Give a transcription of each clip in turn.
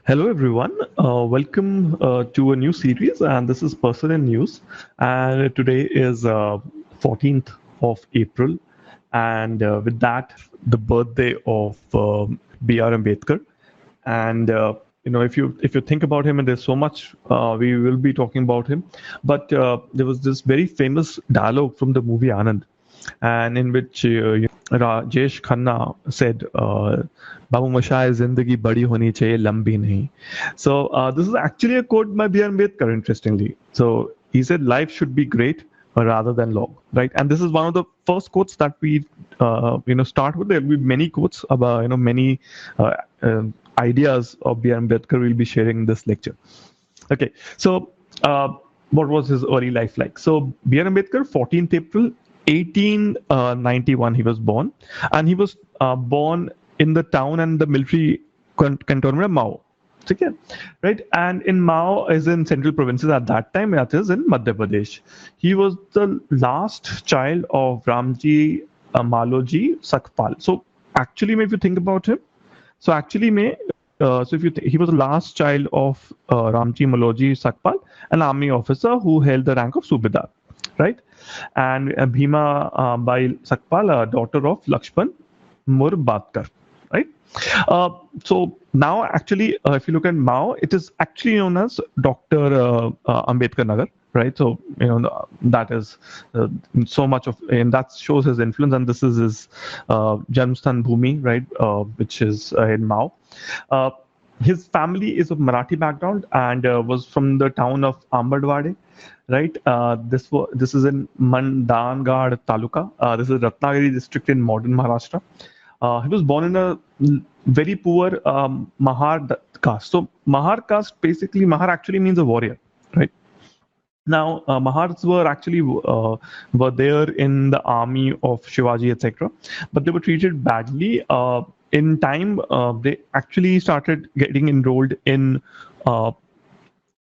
Hello, everyone. Welcome to a new series, and this is Person in News. And today is 14th of April, and with that, the birthday of B.R. Ambedkar. And if you think about him, and there's so much we will be talking about him, but there was this very famous dialogue from the movie Anand, and in which Rajesh Khanna said, "Babu Mashai zindagi badi honi chahiye, lambi nahi." So this is actually a quote by B.R. Ambedkar. Interestingly, so he said, "Life should be great rather than long," right? And this is one of the first quotes that we start with. There will be many quotes about many uh, ideas of B.R. Ambedkar we'll be sharing in this lecture. Okay, so what was his early life like? So B.R. Ambedkar, 14th April 1891, he was born, and he was born in the town and the military cantonment of Mao. Okay, right? And in Mao is in central provinces at that time, that is in Madhya Pradesh. He was the last child of Ramji Maloji Sakpal. So actually, if you think about him, so actually, he was the last child of Ramji Maloji Sakpal, an army officer who held the rank of Subedar, right? And Bhima Bai Sakpal, daughter of Lakshman Murbatkar, right? So now, actually, if you look at Mao, it is actually known as Dr. Ambedkar Nagar, right? So that is so much of, and that shows his influence. And this is his Janmsthan Bhumi, right, which is in Mao. His family is of Marathi background and was from the town of Ambadwade, right? This is in Mandangad Taluka. This is Ratnagiri district in modern Maharashtra. He was born in a very poor Mahar caste. So Mahar caste, basically, Mahar actually means a warrior, right? Now, Mahars were actually were there in the army of Shivaji, etc., but they were treated badly. In time, they actually started getting enrolled in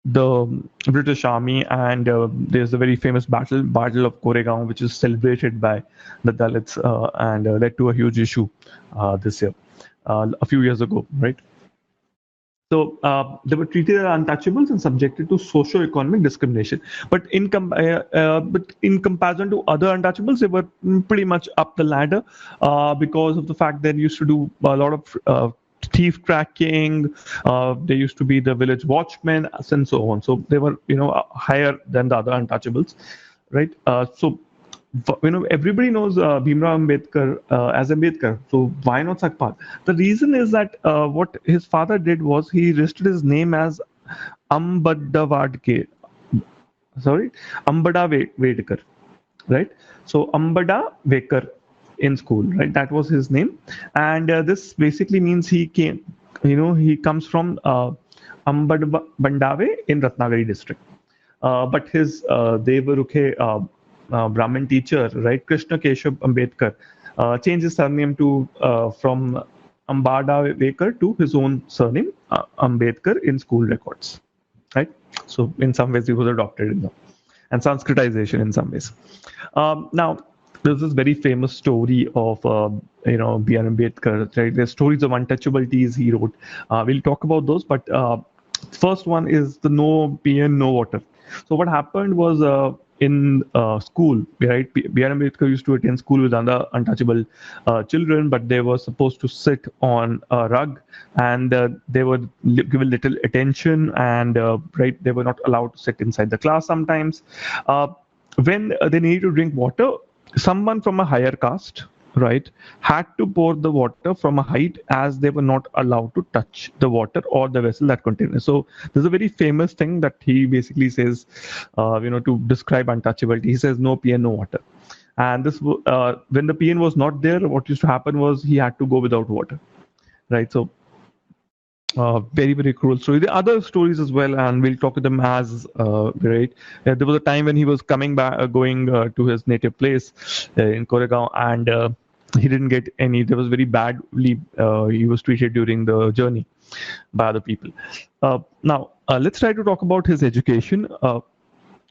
the British Army, and there's a very famous Battle of Koregaon, which is celebrated by the Dalits and led to a huge issue this year, a few years ago, right? So they were treated as untouchables and subjected to socio-economic discrimination. But in comparison to other untouchables, they were pretty much up the ladder because of the fact that they used to do a lot of thief tracking. They used to be the village watchmen and so on. So they were higher than the other untouchables, right? So everybody knows BhimRao Ambedkar as Ambedkar. So why not Sakpal? The reason is that what his father did was he registered his name as Ambadavadke. Sorry, Ambada Vedkar, right? So Ambada Vekar in school, right? That was his name, and this basically means he came. He comes from Ambadbandave in Ratnagiri district. But his Devarukhe Brahmin teacher, right, Krishna Keshav Ambedkar, changed his surname to from Ambada Vekar to his own surname, Ambedkar, in school records, right? So in some ways he was adopted and Sanskritization in some ways. Now there's this very famous story of B.R. Ambedkar, right? There's stories of untouchabilities he wrote. We'll talk about those, but first one is the no PN, no water. So what happened was in school, right? B.R. Ambedkar used to attend school with other untouchable children, but they were supposed to sit on a rug, and they were given little attention, and right, they were not allowed to sit inside the class sometimes. When they needed to drink water, someone from a higher caste, right, had to pour the water from a height, as they were not allowed to touch the water or the vessel that contained it. So there's a very famous thing that he basically says, to describe untouchability. He says no PN, no water. And this when the PN was not there, what used to happen was he had to go without water, right? So very, very cruel story. The other stories as well, and we'll talk to them as right. There was a time when he was coming back, going to his native place in Koregaon, and he didn't get any. There was very badly he was treated during the journey by other people. Now let's try to talk about his education.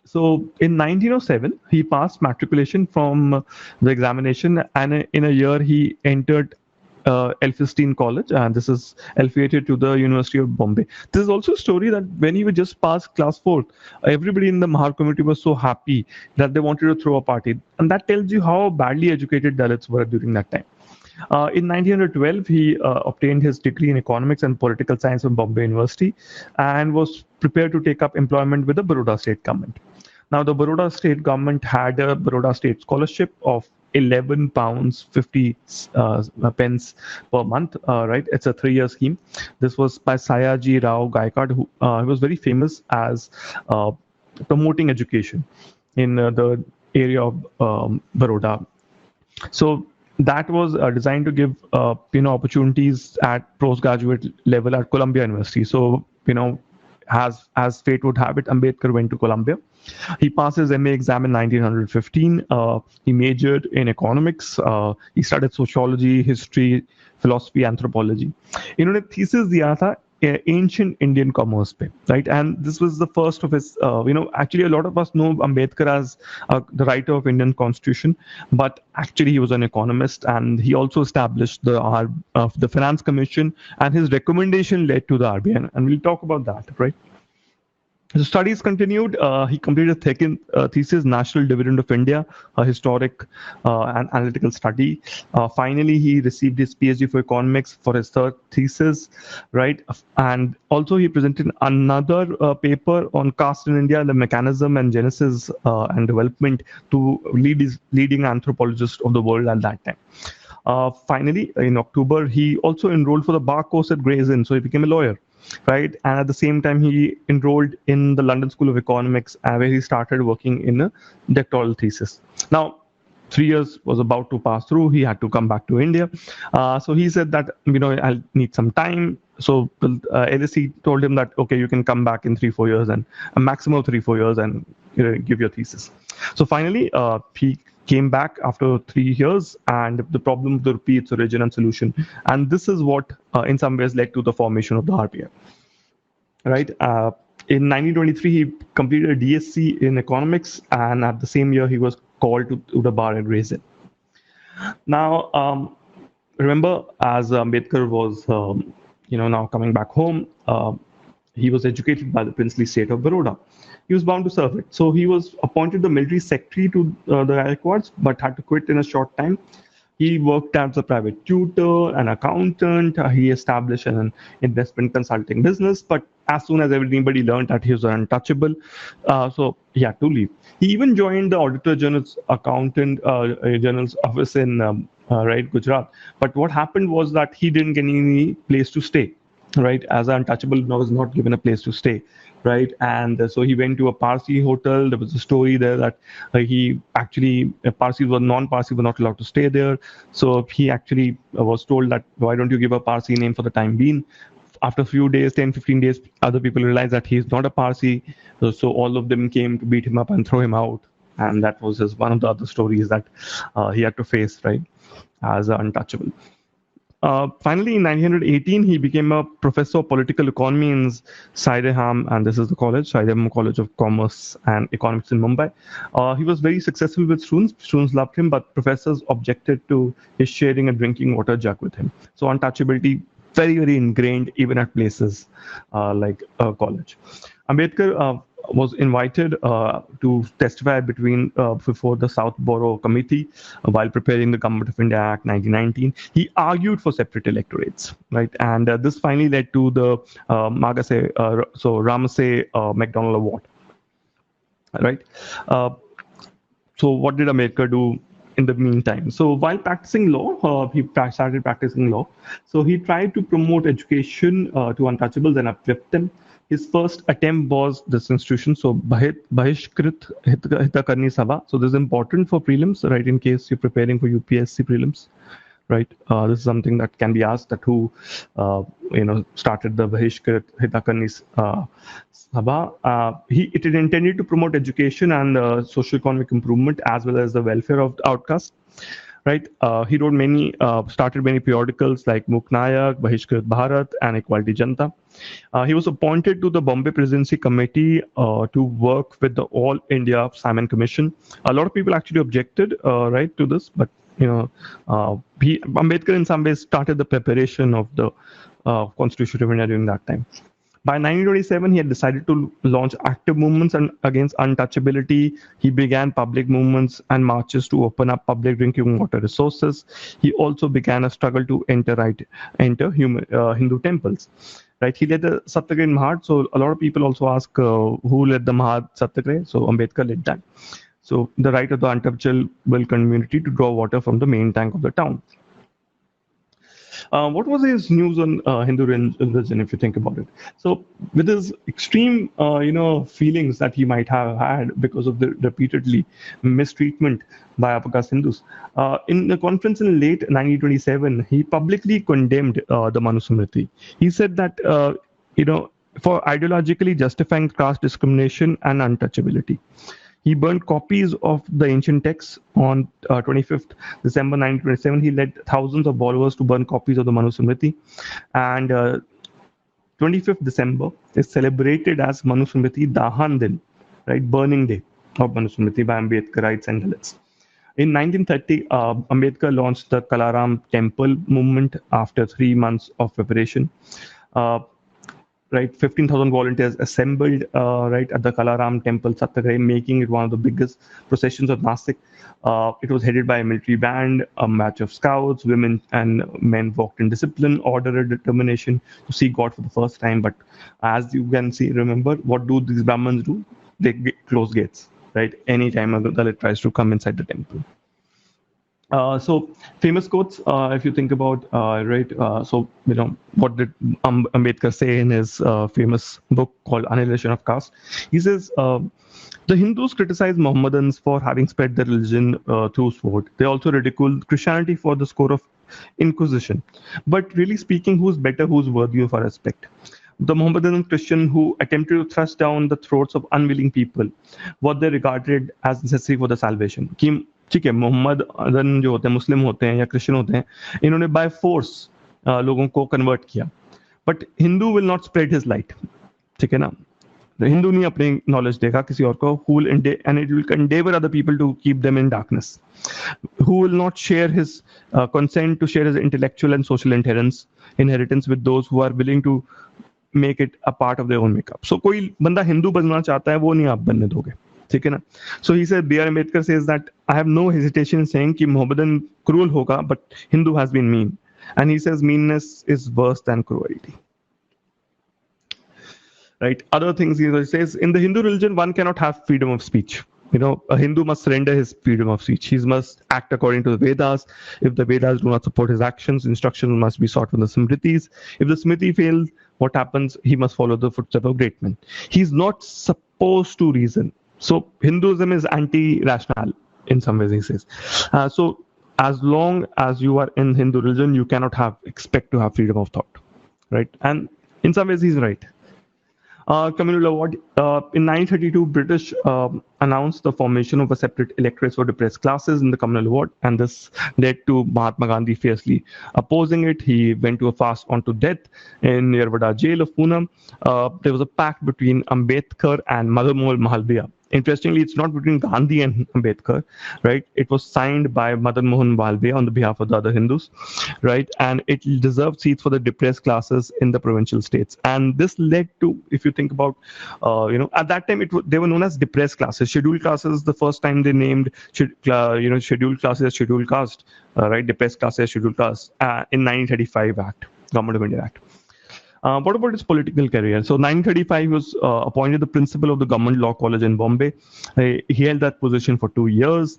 So in 1907, he passed matriculation from the examination, and in a year he entered Elphinstone College, and this is affiliated to the University of Bombay. This is also a story that when he would just pass class 4th, everybody in the Mahar community was so happy that they wanted to throw a party. And that tells you how badly educated Dalits were during that time. In 1912, he obtained his degree in economics and political science from Bombay University and was prepared to take up employment with the Baroda state government. Now, the Baroda state government had a Baroda state scholarship of £11 50 pence per month, right? It's a 3-year scheme. This was by Sayaji Rao Gaikwad, who was very famous as promoting education in the area of Baroda. So that was designed to give opportunities at postgraduate level at Columbia University. So as fate would have it, Ambedkar went to Columbia. He passed his MA exam in 1915. He majored in economics. He studied sociology, history, philosophy, anthropology. इन्होंने thesis दिया था ancient Indian commerce पे, right? And this was the first of his, actually a lot of us know Ambedkar as the writer of Indian Constitution, but actually he was an economist, and he also established the Finance Commission, and his recommendation led to the RBI, and we'll talk about that, right? The studies continued. He completed second thesis, National Dividend of India, a historic and analytical study. Finally, he received his PhD for economics for his third thesis, right? And also he presented another paper on caste in India, the mechanism and genesis and development to leading anthropologists of the world at that time. Finally, in October, he also enrolled for the bar course at Gray's Inn, so he became a lawyer. Right, and at the same time, he enrolled in the London School of Economics, where he started working in a doctoral thesis. Now, 3 years was about to pass through. He had to come back to India. So he said that, I'll need some time. So LSE told him that, okay, you can come back in 3-4 years, and a maximum of 3-4 years, and give your thesis. So finally, he came back after 3 years, and the problem of the rupee, its origin and solution. And this is what, in some ways, led to the formation of the RBI. Right? In 1923, he completed a DSc in economics, and at the same year, he was called to the bar at Gray's Inn. Now, remember, as Ambedkar was, now coming back home, he was educated by the princely state of Baroda. He was bound to serve it. So he was appointed the military secretary to the Gaikwads, but had to quit in a short time. He worked as a private tutor, an accountant. He established an investment consulting business. But as soon as anybody learned that he was untouchable, so he had to leave. He even joined the Auditor General's General's office in Gujarat. But what happened was that he didn't get any place to stay. Right, as an untouchable, was not given a place to stay, right? And so he went to a Parsi hotel. There was a story there that Parsis were non-Parsi were not allowed to stay there. So he actually was told that, why don't you give a Parsi name for the time being? After a few days, 10-15 days, other people realized that he's not a Parsi. So all of them came to beat him up and throw him out. And that was one of the other stories that he had to face, right, as an untouchable. Finally, in 1918, he became a professor of political economy in Saideham, and this is the college, Saideham College of Commerce and Economics in Mumbai. He was very successful with students. Students loved him, but professors objected to his sharing a drinking water jug with him. So untouchability, very, very ingrained even at places like college. Ambedkar was invited to testify before the South Borough Committee while preparing the Government of India Act 1919. He argued for separate electorates, right? And this finally led to the Ramsay MacDonald Award, right? So what did Ambedkar do in the meantime? So while practicing law, he started practicing law. So he tried to promote education to untouchables and uplift them. His first attempt was this institution, so Bahishkrit Hitakarni Sabha. So this is important for prelims, right, in case you're preparing for UPSC prelims, right? This is something that can be asked, that who, started the Bahishkrit Hitakarni Sabha. It is intended to promote education and socio-economic improvement as well as the welfare of the outcasts. Right, he wrote started many periodicals like Muknayak, Bahishkrit Bharat, and Equality Janta. He was appointed to the Bombay Presidency Committee to work with the All India Simon Commission. A lot of people actually objected, right, to this, but Ambedkar in some ways started the preparation of the Constitution of India during that time. By 1927, he had decided to launch active movements against untouchability. He began public movements and marches to open up public drinking water resources. He also began a struggle to enter Hindu temples. Right, he led the Satyagraha in Mahad. So a lot of people also ask who led the Mahad Satyagraha. So Ambedkar led that. So the right of the untouchable community to draw water from the main tank of the town. What was his news on Hindu religion, if you think about it? So, with his extreme, feelings that he might have had because of the repeatedly mistreatment by upper caste Hindus, in a conference in late 1927, he publicly condemned the Manusmriti. He said that, for ideologically justifying caste discrimination and untouchability. He burned copies of the ancient texts on 25th December 1927. He led thousands of followers to burn copies of the Manusmriti. And 25th December is celebrated as Manusmriti Dahan Din, right? Burning Day of Manusmriti by Ambedkarites and Dalits. In 1930, Ambedkar launched the Kalaram Temple movement after 3 months of preparation. Right, 15,000 volunteers assembled right at the Kalaram Temple Satyagraha, making it one of the biggest processions of Nasik. It was headed by a military band, a match of scouts, women and men walked in discipline, order, and determination to see God for the first time. But as you can see, remember, what do these Brahmins do? They close gates, right? Anytime a Dalit tries to come inside the temple. So famous quotes, if you think about, right, what did Ambedkar say in his famous book called Annihilation of Caste? He says, the Hindus criticize Mohammedans for having spread their religion through sword. They also ridicule Christianity for the score of Inquisition. But really speaking, who's better, who's worthy of our respect? The Mohammedan Christian who attempted to thrust down the throats of unwilling people, what they regarded as necessary for the salvation. ठीक है, Mohammedan जो होते हैं, मुस्लिम होते हैं या Christian होते हैं, इन्होंने बाय फोर्स लोगों को कन्वर्ट किया. But Hindu will not spread his light. ठीक है ना, हिंदू नहीं अपनी नॉलेज देगा किसी और को, who will and it will endeavor other people to keep them in darkness, who will not share his consent to share his intellectual and social inheritance with those who are willing to make it a part of their own makeup. So कोई बंदा हिंदू बनना चाहता है, वो नहीं आप बनने दोगे. ठीक है ना. So he said, B.R. Ambedkar says that I have no hesitation in saying कि Mohammedan cruel होगा, but Hindu has been mean. And he says meanness is worse than cruelty. Right. Other things he says, in the Hindu religion, one cannot have freedom of speech. A Hindu must surrender his freedom of speech. He must act according to the Vedas. If the Vedas do not support his actions, instructions must be sought from the Smritis. If the Smriti fails, what happens? He must follow the footsteps of great men. He's not supposed to reason. So Hinduism is anti-rational in some ways, he says. So as long as you are in Hindu religion, you cannot expect to have freedom of thought, right? And in some ways, he's right. Communal award. In 1932, British announced the formation of a separate electorates for depressed classes in the communal award, and this led to Mahatma Gandhi fiercely opposing it. He went to a fast on to death in Yerwada jail of Pune. There was a pact between Ambedkar and Madan Mohan Malviya. Interestingly, it's not between Gandhi and Ambedkar, right? It was signed by Madan Mohan Malviya on the behalf of the other Hindus, right? And it reserved seats for the depressed classes in the provincial states. And this led to, if you think about, at that time, they were known as depressed classes. Scheduled classes, the first time they named, scheduled classes as scheduled caste, right? Depressed classes as scheduled caste in 1935 Act, Government of India Act. What about his political career? So 1935, he was appointed the principal of the Government Law College in Bombay. He held that position for 2 years.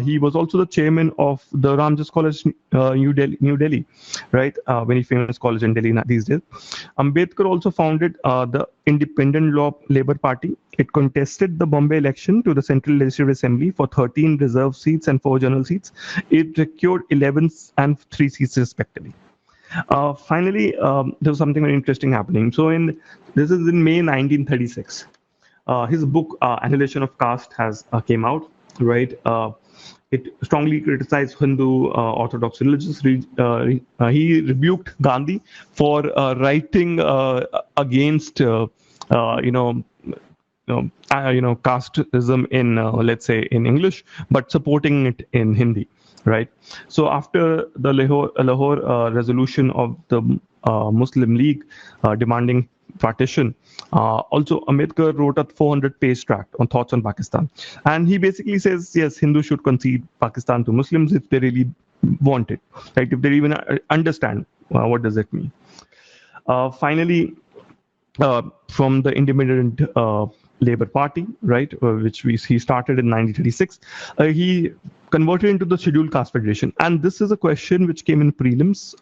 He was also the chairman of the Ramjas College, New Delhi, right? Very famous college in Delhi these days. Ambedkar also founded the Independent Labour Party. It contested the Bombay election to the Central Legislative Assembly for 13 reserved seats and 4 general seats. It secured 11 and 3 seats respectively. Finally, there was something very interesting happening. So this is in May 1936. His book Annihilation of Caste has came out, right? It strongly criticized Hindu Orthodox religions. He rebuked Gandhi for writing against casteism in let's say in English, but supporting it in Hindi. right? So after the Lahore resolution of the Muslim League demanding partition, also Ambedkar wrote a 400-page tract on thoughts on Pakistan, and he basically says yes, Hindus should concede Pakistan to Muslims if they really want it, right? If they even understand what does it mean. Finally, from the Independent Labour Party, right, he started in 1936, he converted into the Scheduled Caste Federation, and this is a question which came in prelims,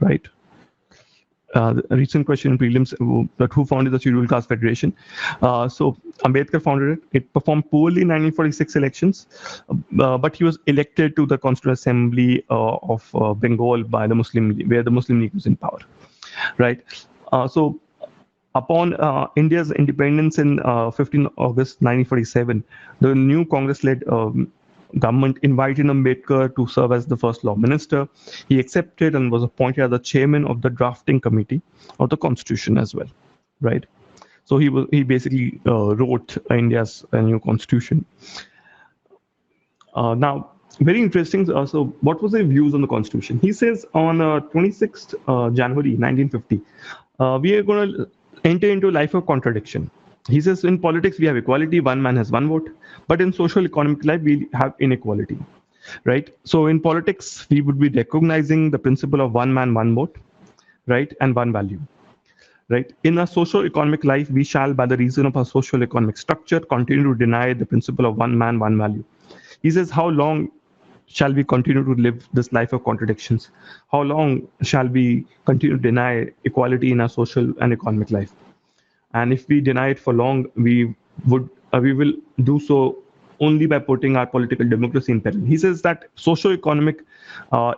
right? A recent question in prelims that who founded the Scheduled Caste Federation. So Ambedkar founded it. It performed poorly in 1946 elections, but he was elected to the Constituent Assembly of Bengal by the Muslim League, where the Muslim League was in power, right? So upon India's independence in 15 August 1947, the new Congress-led government invited Ambedkar to serve as the first law minister. He accepted and was appointed as the chairman of the drafting committee of the constitution as well, right? So he basically wrote India's new constitution. Now, very interesting. So what was his views on the constitution? He says on 26th January 1950, we are going to enter into a life of contradiction. He says, in politics, we have equality. One man has one vote. But in social economic life, we have inequality, right? So in politics, we would be recognizing the principle of one man, one vote, right? And one value, right? In a social economic life, we shall, by the reason of our social economic structure, continue to deny the principle of one man, one value. He says, how long shall we continue to live this life of contradictions? How long shall we continue to deny equality in our social and economic life? And if we deny it for long, we will do so only by putting our political democracy in peril. He says that socio-economic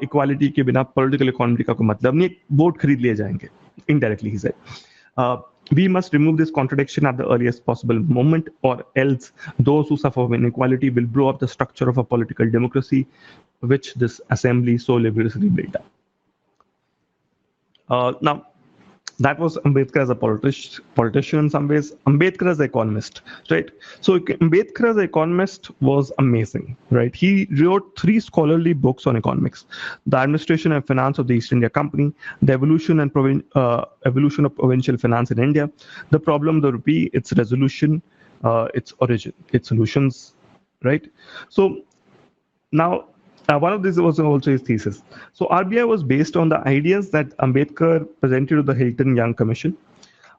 equality के बिना political economy का कोई मतलब नहीं, vote खरीद लिए जाएंगे. Indirectly, he said. We must remove this contradiction at the earliest possible moment, or else those who suffer from inequality will blow up the structure of a political democracy, which this assembly so laboriously built up. Now, that was Ambedkar as a politician in some ways. Ambedkar as an economist, right? So Ambedkar as an economist was amazing, right? He wrote 3 scholarly books on economics: The Administration and Finance of the East India Company, The Evolution of Provincial Finance in India, The Problem of the Rupee, Its Resolution, Its Origin, Its Solutions, right? So now, one of these was also his thesis. So RBI was based on the ideas that Ambedkar presented to the Hilton Young Commission.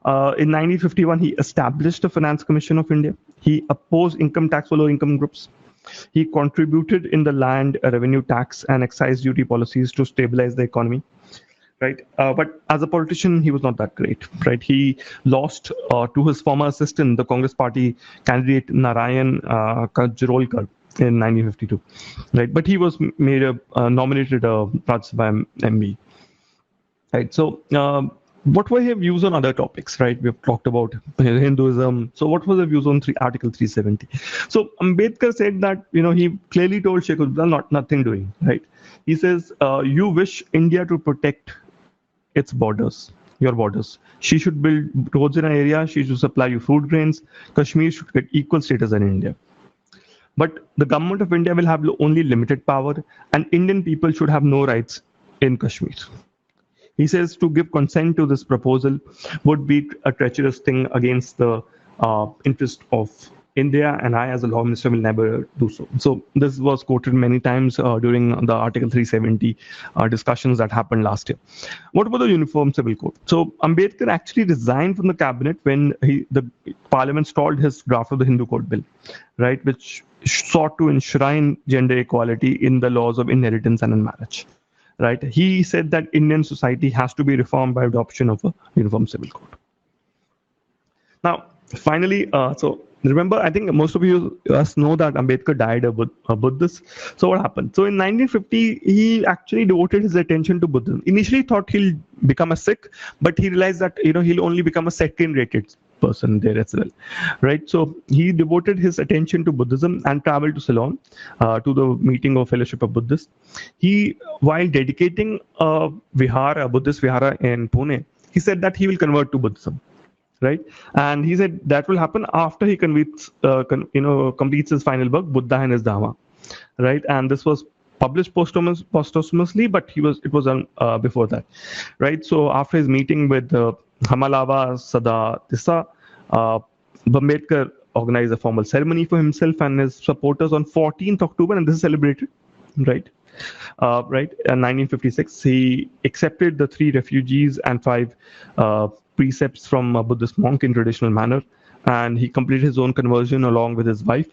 In 1951, he established the Finance Commission of India. He opposed income tax for low-income groups. He contributed in the land revenue tax and excise duty policies to stabilize the economy. Right, but as a politician, he was not that great. Right, he lost to his former assistant, the Congress Party candidate Narayan Kajrolkar, in 1952, right? But he was made nominated Rajya Sabha MB, right? So, what were his views on other topics, right? We've talked about Hinduism. So, what was the views on Article 370? So, Ambedkar said that he clearly told Sheikh Abdullah nothing doing, right? He says, you wish India to protect its borders, your borders. She should build roads in an area. She should supply you food grains. Kashmir should get equal status in India. But the government of India will have only limited power, and Indian people should have no rights in Kashmir. He says to give consent to this proposal would be a treacherous thing against the interest of India, and I, as a law minister, will never do so. So this was quoted many times during the Article 370 discussions that happened last year. What about the Uniform Civil Code? So Ambedkar actually resigned from the cabinet when the Parliament stalled his draft of the Hindu Code Bill, right, which sought to enshrine gender equality in the laws of inheritance and in marriage. Right, he said that Indian society has to be reformed by adoption of a Uniform Civil Code. Now, finally, so remember, I think most of you know that Ambedkar died a Buddhist. So what happened? So in 1950, he actually devoted his attention to Buddhism. Initially, he thought he'll become a Sikh, but he realized that he'll only become a second-rated person there as well, right? So he devoted his attention to Buddhism and traveled to Ceylon to the meeting of Fellowship of Buddhists. He, while dedicating a Buddhist vihara in Pune, he said that he will convert to Buddhism. Right, and he said that will happen after he completes his final book, Buddha and his Dharma, right? And this was published posthumously, but it was before that, right? So after his meeting with Hamalava Sadatisa, Ambedkar organized a formal ceremony for himself and his supporters on 14th October, and this is celebrated, right? In 1956, he accepted the 3 refugees and 5 precepts from a Buddhist monk in traditional manner, and he completed his own conversion along with his wife,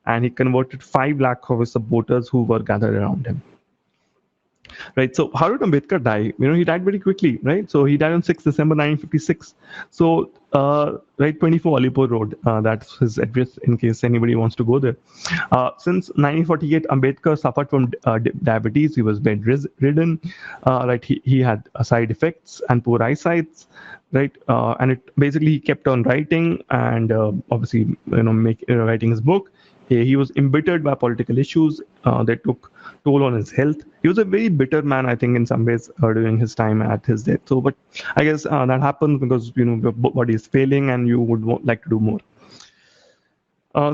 and he converted 5 lakh of his supporters who were gathered around him. Right. So how did Ambedkar die? He died very quickly, right? So he died on 6th December 1956. So, right, 24 Alipur Road. That's his address in case anybody wants to go there. Since 1948, Ambedkar suffered from diabetes. He was bedridden. Right. He had side effects and poor eyesight. Right. And it basically he kept on writing and obviously, writing his book. He was embittered by political issues that took toll on his health. He was a very bitter man, I think, in some ways during his time at his death. So, but I guess that happens because your body is failing and you would like to do more.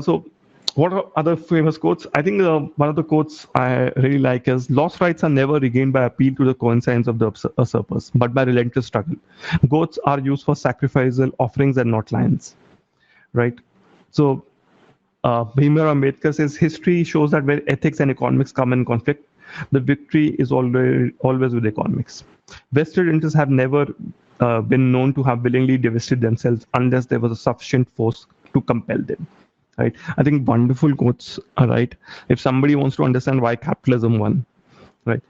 So, what are other famous quotes? I think one of the quotes I really like is, "Lost rights are never regained by appeal to the conscience of the usurpers, but by relentless struggle. Goats are used for sacrificial offerings and not lions." Right. So. BhimRao Ambedkar says history shows that where ethics and economics come in conflict, the victory is always with economics. Vested interests have never been known to have willingly divested themselves unless there was a sufficient force to compel them. Right? I think wonderful quotes. Right? If somebody wants to understand why capitalism won. Right.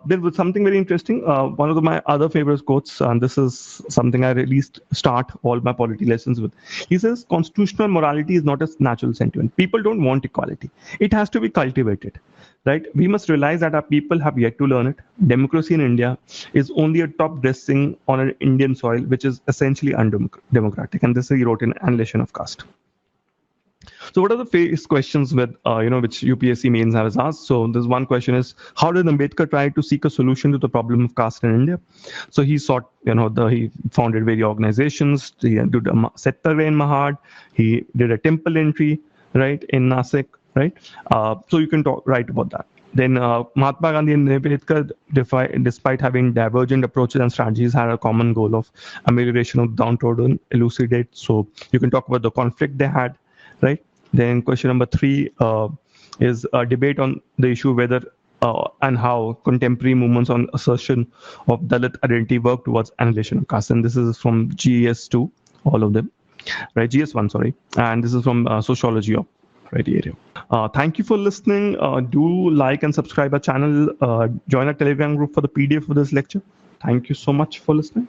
There was something very interesting. One of my other favorite quotes, and this is something I really start all my polity lessons with. He says, "Constitutional morality is not a natural sentiment. People don't want equality. It has to be cultivated." Right. We must realize that our people have yet to learn it. Democracy in India is only a top dressing on an Indian soil, which is essentially undemocratic. And this he wrote in Annihilation of Caste. So what are the first questions with which UPSC mains has asked? So this one question is, how did Ambedkar try to seek a solution to the problem of caste in India? So he sought, he founded various organizations. He did a Settare in Mahad. He did a temple entry, right, in Nasik, right? So you can write about that. Then Mahatma Gandhi and Ambedkar, despite having divergent approaches and strategies, had a common goal of amelioration of downtrodden, elucidate. So you can talk about the conflict they had. Right. Then question number 3 is a debate on the issue whether and how contemporary movements on assertion of Dalit identity work towards annihilation of caste. And this is from GS2, all of them, right? GS1, sorry. And this is from sociology of right area. Thank you for listening. Do like and subscribe our channel. Join our Telegram group for the PDF of this lecture. Thank you so much for listening.